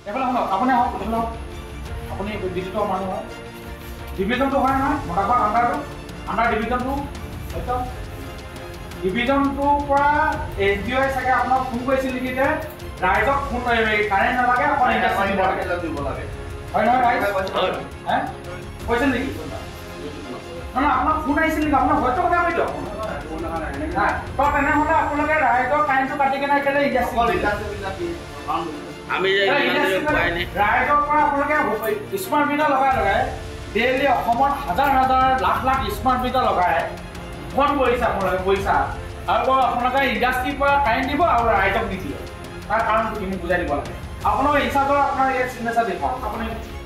এইফালে শুনক আপুনি আহক এইফালে আহক আপুনি ডিভিজনৰ মানুহ হয় ডিভিজনটো হয় নহয় মোটামুটি আণ্ডাৰ ডিভিজনটো একদম ডিভিজনটোৰ পৰা SDOই চাগে আপোনাক ফোন কৰিছিল নেকি যে ৰাইজক ফোন কাৰেণ্ট নালাগে অকল ইণ্ডাষ্ট্ৰী দিব লাগে হয় নহয় ৰাইজ হে কৈছিল নেকি নহয় আপোনাক ফোন আহিছিল নেকি আপোনাক হয়তো কথা কৈ দিয়ক নাই তো তেনেহ'লে আপোনালোকে ৰাইজৰ কাৰেণ্টটো কাটি কেনে একেবাৰে ইণ্ডাষ্ট্ৰী আমি ৰাইজৰ পৰা আপোনালোকে স্মাৰ্ট মিটাৰ লগাই ডেইলি অসমত হাজাৰ লাখ লাখ স্মাৰ্ট মিটাৰ লগাই ফোন কৰিছে আপোনালোকে পইচা আৰু আপোনালোকে ইণ্ডাষ্ট্ৰীৰ পৰা কাৰেণ্ট দিব আৰু ৰাইজক নিদিয়ে তাৰ কাৰণটো কি মোক বুজাই দিব লাগে আপোনালোকে ইনচাৰ্জৰ আপোনাৰ ইয়াত চিগনেচাৰ দিব আপুনি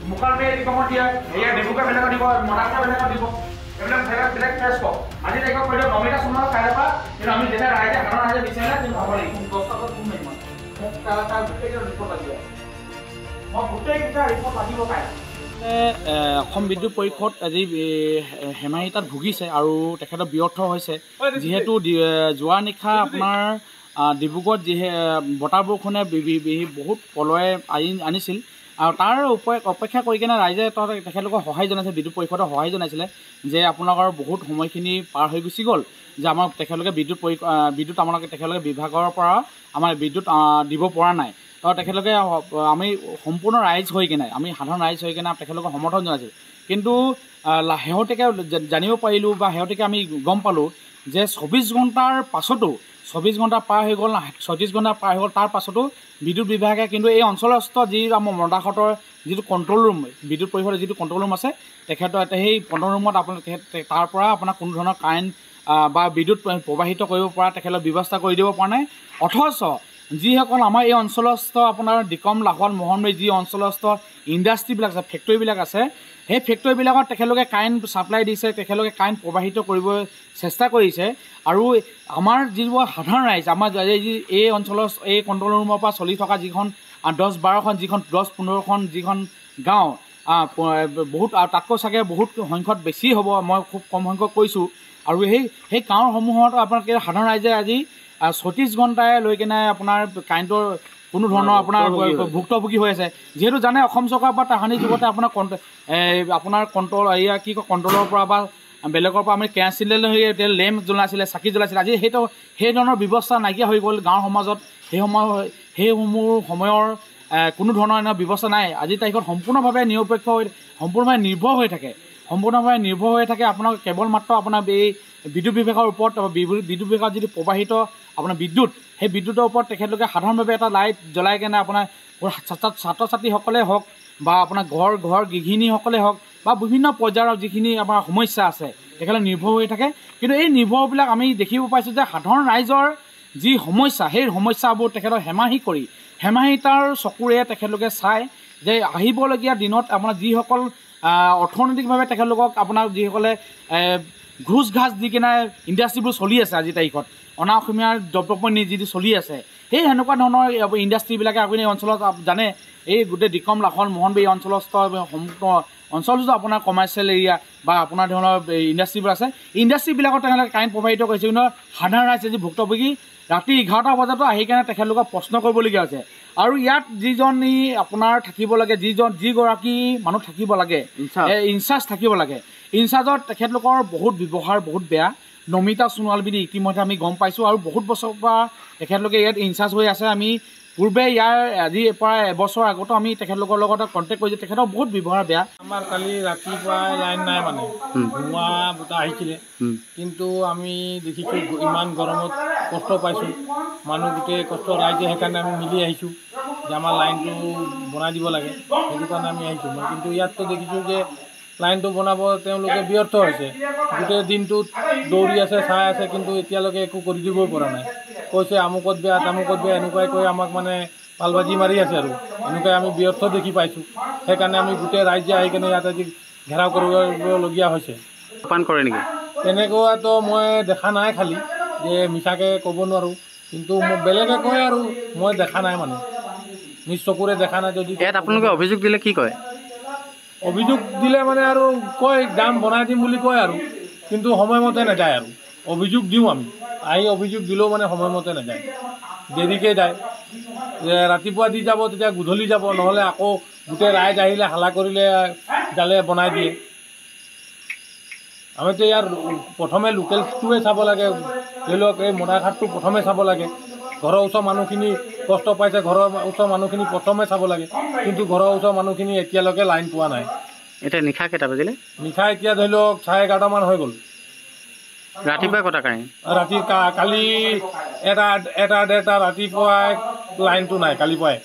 মুখাৰ্জী নিগমত দিয়ে এয়া ডিব্ৰুগড় বেলেগত দিব মনালিকা বেলেগত দিব এইবিলাক বেলেগ ফেচ কওক আজি তাৰিখত কৈ দিয়ক নমিতা চোনৰ কাইলৈ পৰা কিন্তু আমি যেতিয়া ৰাইজে সাধাৰণ ৰাইজে বিচাৰিলে কিন্তু হ'ব লাগিব 10 টকাত ফোন মাৰিম মোক তাৰ গোটেইকেইটা ৰিপৰ্ট লাগিব মই গোটেইকেইটা ৰিপৰ্ট লাগিব কাইলৈ অসম বিদ্যুৎ পৰিষদ আজি হেমাহিতাত ভুগিছে আৰু তেখেতৰ ব্যৰ্থ হৈছে যিহেতু যোৱা নিশা আপোনাৰ ডিব্ৰুগড়ত বতাহ বৰষুণে বহুত পলয় আনিছিল আৰু তাৰ অপেক্ষা কৰি কিনে ৰাইজে তেখেতলোকক সহায় জনাইছে বিদ্যুৎ পৰিষদক সহায় জনাইছিলে যে আপোনালোকৰ বহুত সময়খিনি পাৰ হৈ গুচি গ'ল যে আমাক তেখেতলোকে বিদ্যুৎ আমালোকে তেখেতলোকে বিভাগৰ পৰা আমাৰ বিদ্যুৎ দিব পৰা নাই তো তেখেতলোকে আমি সম্পূৰ্ণ ৰাইজ হৈ কিনে আমি সাধাৰণ ৰাইজ হৈ কিনে তেখেতলোকক সমৰ্থন জনাইছোঁ কিন্তু শেহতীয়াকৈ জানিব পাৰিলোঁ বা শেহতীয়াকৈ আমি গম পালোঁ যে 24 ঘণ্টাৰ পাছতো 24 ঘণ্টা পাৰ হৈ গ'ল 36 ঘণ্টা পাৰ হৈ গ'ল তাৰ পাছতো বিদ্যুৎ বিভাগে কিন্তু এই অঞ্চলস্থ যি আমাৰ মদাসতৰ যিটো কণ্ট্ৰল ৰুম বিদ্যুৎ পৰিষদৰ যিটো কণ্ট্ৰল ৰুম আছে তেখেতৰ সেই কণ্ট্ৰল ৰুমত আপোনালোকে তাৰ পৰা আপোনাৰ কোনো ধৰণৰ কাৰেণ্ট বা বিদ্যুৎ প্ৰবাহিত কৰিব পৰা তেখেতৰ ব্যৱস্থা কৰি দিব পৰা নাই অথচ যিসকল আমাৰ এই অঞ্চলস্থ আপোনাৰ ডিকম লাহোৱাল মোহনবাৰী যি অঞ্চলস্থ ইণ্ডাষ্ট্ৰীবিলাক আছে ফেক্টৰীবিলাক আছে সেই ফেক্টৰীবিলাকত তেখেতলোকে কাৰেণ্ট ছাপ্লাই দিছে তেখেতলোকে কাৰেণ্ট প্ৰবাহিত কৰিব চেষ্টা কৰিছে আৰু আমাৰ যিবোৰ সাধাৰণ ৰাইজ আমাৰ এই অঞ্চলৰ এই কণ্ট্ৰল ৰুমৰ পৰা চলি থকা যিখন 10-12খন যিখন 10-15খন যিখন গাঁও বহুত তাতকৈ চাগে বহুত সংখ্যত বেছি হ'ব মই খুব কম সংখ্যক কৈছোঁ আৰু সেই গাঁওসমূহত আপোনালোকে সাধাৰণ ৰাইজে আজি 36 ঘণ্টাই লৈ কিনে আপোনাৰ কাৰেণ্টৰ কোনো ধৰণৰ আপোনাৰ ভুক্তভোগী হৈ আছে যিহেতু জানে অসম চৰকাৰৰ পৰা তাহানিৰ যুগতে আপোনাৰ কণ্ট্ৰল এয়া কি কয় কণ্ট্ৰলৰ পৰা বা বেলেগৰ পৰা আমি কেৰাচিন তেল লেম্প জ্বলাইছিলে চাকি জ্বলাইছিলে আজি সেই ধৰণৰ ব্যৱস্থা নাইকিয়া হৈ গ'ল গাঁৱৰ সমাজত সেইসমূহ সময়ৰ কোনো ধৰণৰ এনে ব্যৱস্থা নাই আজিৰ তাৰিখত সম্পূৰ্ণভাৱে নিৰপেক্ষ হৈ সম্পূৰ্ণভাৱে নিৰ্ভৰ হৈ থাকে আপোনাক কেৱল মাত্ৰ আপোনাৰ এই বিদ্যুৎ বিভাগৰ ওপৰত বিদ্যুৎ বিভাগত যিটো প্ৰবাহিত আপোনাৰ বিদ্যুৎ সেই বিদ্যুতৰ ওপৰত তেখেতলোকে সাধাৰণভাৱে এটা লাইট জ্বলাই কেনে আপোনাৰ ছাত্ৰ ছাত্ৰীসকলে হওক বা আপোনাৰ ঘৰ গৃহিণীসকলে হওক বা বিভিন্ন পৰ্যায়ৰ যিখিনি আমাৰ সমস্যা আছে তেখেতলোক নিৰ্ভৰ হৈ থাকে কিন্তু এই নিৰ্ভৰবিলাক আমি দেখিব পাইছোঁ যে সাধাৰণ ৰাইজৰ যি সমস্যা সেই সমস্যাবোৰ তেখেতক হেমাহিতাৰ চকুৰে তেখেতলোকে চায় যে আহিবলগীয়া দিনত আপোনাৰ যিসকল অৰ্থনৈতিকভাৱে তেখেতলোকক আপোনাৰ যিসকলে ঘোচ ঘাচ দি কিনে ইণ্ডাষ্ট্ৰীবোৰ চলি আছে আজিৰ তাৰিখত অনা অসমীয়াৰ দ্ৰব্যপণ্য যিটো চলি আছে সেই সেনেকুৱা ধৰণৰ ইণ্ডাষ্ট্ৰীবিলাকে আপুনি এই অঞ্চলত জানে এই গোটেই ডিকম লাহোৱাল মোহনবাৰী অঞ্চলস্থ অঞ্চলটো আপোনাৰ কমাৰ্চিয়েল এৰিয়া বা আপোনাৰ ধৰণৰ ইণ্ডাষ্ট্ৰীবোৰ আছে ইণ্ডাষ্ট্ৰীবিলাকত তেখেতলোকে কাৰেণ্ট প্ৰবাহিত কৰিছে কিন্তু সাধাৰণ ৰাইজ যি ভুক্তভোগী ৰাতি 11টা বজাতো আহি কেনে তেখেতলোকক প্ৰশ্ন কৰিবলগীয়া হৈছে আৰু ইয়াত যিজনী আপোনাৰ থাকিব লাগে যিগৰাকী মানুহ থাকিব লাগে ইনচাৰ্জ থাকিব লাগে ইনচাৰ্জত তেখেতলোকৰ বহুত ব্যৱহাৰ বহুত বেয়া নমিতা সোণোৱাল বুলি ইতিমধ্যে আমি গম পাইছোঁ আৰু বহুত বছৰৰ পৰা তেখেতলোকে ইয়াত ইনচাৰ্জ হৈ আছে আমি পূৰ্বে ইয়াৰ আজি প্ৰায় এবছৰ আগতো আমি তেখেতলোকৰ লগত কণ্টেক্ট কৰিছোঁ তেখেতৰ বহুত ব্যৱহাৰ বেয়া আমাৰ কালি ৰাতিপুৱা লাইন নাই মানে ধোঁৱা বতাহ আহিছিলে কিন্তু আমি দেখিছোঁ ইমান গৰমত কষ্ট পাইছোঁ মানুহ গোটেই কষ্ট ৰাইজে সেইকাৰণে আমি মিলি আহিছোঁ যে আমাৰ লাইনটো বনাই দিব লাগে সেইটো কাৰণে আমি আহিছোঁ কিন্তু ইয়াততো দেখিছোঁ যে লাইনটো বনাব তেওঁলোকে ব্যৰ্থ হৈছে গোটেই দিনটোত দৌৰি আছে চাই আছে কিন্তু এতিয়ালৈকে একো কৰি দিবই পৰা নাই কৈছে আমুকত বেয়া তামুকত বেয়া এনেকুৱাই কৈ আমাক মানে পালবাজি মাৰি আছে আৰু এনেকুৱাই আমি ব্যৰ্থ দেখি পাইছোঁ সেইকাৰণে আমি গোটেই ৰাইজে আহি কিনে ইয়াত আজি ঘেৰাও কৰিবলগীয়া হৈছে পান কৰে নেকি তেনেকুৱাতো মই দেখা নাই খালি যে মিছাকৈ ক'ব নোৱাৰোঁ কিন্তু বেলেগে কয় আৰু মই দেখা নাই মানে নিজ চকুৰে দেখা নাই যদি ইয়াত আপোনালোকে অভিযোগ দিলে কি কয় অভিযোগ দিলে মানে আৰু কয় দাম বনাই দিম বুলি কয় আৰু কিন্তু সময়মতে নাযায় আৰু অভিযোগ দিওঁ আমি আহি অভিযোগ দিলেও মানে সময়মতে নাযায়, দেৰিকৈ যায়। ৰাতিপুৱা দি যাব, তেতিয়া গধূলি যাব, নহ'লে আকৌ গোটেই ৰাইজ আহিলে হালা কৰিলে জালে বনাই দিয়ে। আমিতো ইয়াৰ প্ৰথমে লোকেলটোৱে চাব লাগে, ধৰি লওক এই মদাৰঘাটটো প্ৰথমে চাব লাগে। ঘৰৰ ওচৰৰ মানুহখিনি কষ্ট পাইছে, ঘৰৰ ওচৰৰ মানুহখিনি প্ৰথমে চাব লাগে, কিন্তু ঘৰৰ ওচৰৰ মানুহখিনি এতিয়ালৈকে লাইন পোৱা নাই। এতিয়া নিশা কেইটা বাজিলে? নিশা এতিয়া ধৰি লওক 11:30মান হৈ গ'ল। ৰাতিপুৱা কটা কাৰেণ্ট? ৰাতি কালি 1:30 ৰাতিপুৱাই লাইনটো নাই, কালি পুৱাই